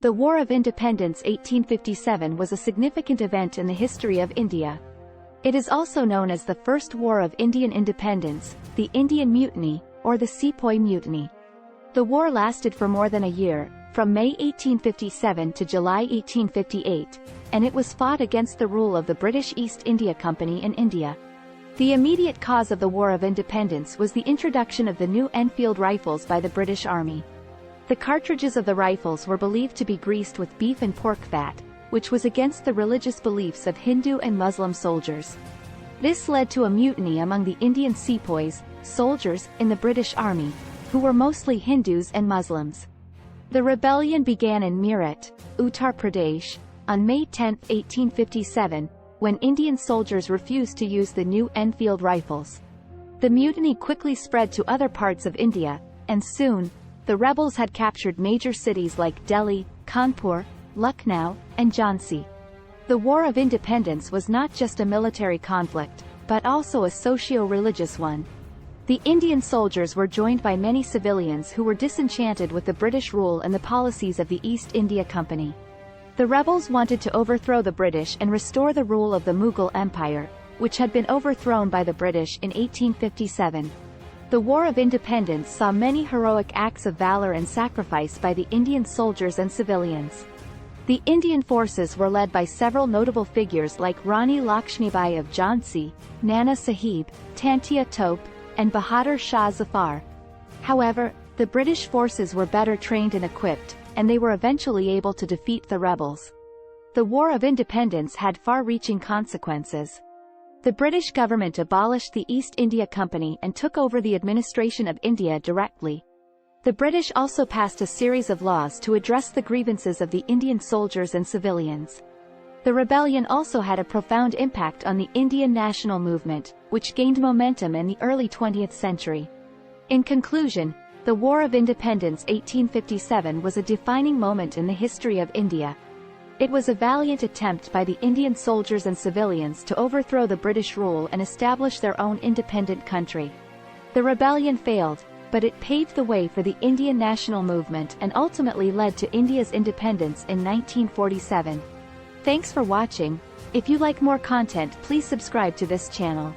The War of Independence 1857 was a significant event in the history of India. It is also known as the First War of Indian Independence, the Indian Mutiny, or the Sepoy Mutiny. The war lasted for more than a year, from May 1857 to July 1858, and it was fought against the rule of the British East India Company in India. The immediate cause of the War of Independence was the introduction of the new Enfield rifles by the British Army. The cartridges of the rifles were believed to be greased with beef and pork fat, which was against the religious beliefs of Hindu and Muslim soldiers. This led to a mutiny among the Indian sepoys, soldiers, in the British Army, who were mostly Hindus and Muslims. The rebellion began in Meerut, Uttar Pradesh, on May 10, 1857, when Indian soldiers refused to use the new Enfield rifles. The mutiny quickly spread to other parts of India, and soon, the rebels had captured major cities like Delhi, Kanpur, Lucknow, and Jhansi. The War of Independence was not just a military conflict, but also a socio-religious one. The Indian soldiers were joined by many civilians who were disenchanted with the British rule and the policies of the East India Company. The rebels wanted to overthrow the British and restore the rule of the Mughal Empire, which had been overthrown by the British in 1857. The War of Independence saw many heroic acts of valor and sacrifice by the Indian soldiers and civilians. The Indian forces were led by several notable figures like Rani Lakshmibai of Jhansi, Nana Sahib, Tantia Tope, and Bahadur Shah Zafar. However, the British forces were better trained and equipped, and they were eventually able to defeat the rebels. The War of Independence had far-reaching consequences. The British government abolished the East India Company and took over the administration of India directly. The British also passed a series of laws to address the grievances of the Indian soldiers and civilians. The rebellion also had a profound impact on the Indian national movement, which gained momentum in the early 20th century. In conclusion, the War of Independence 1857 was a defining moment in the history of India. It was a valiant attempt by the Indian soldiers and civilians to overthrow the British rule and establish their own independent country. The rebellion failed, but it paved the way for the Indian national movement and ultimately led to India's independence in 1947. Thanks for watching. If you like more content, please subscribe to this channel.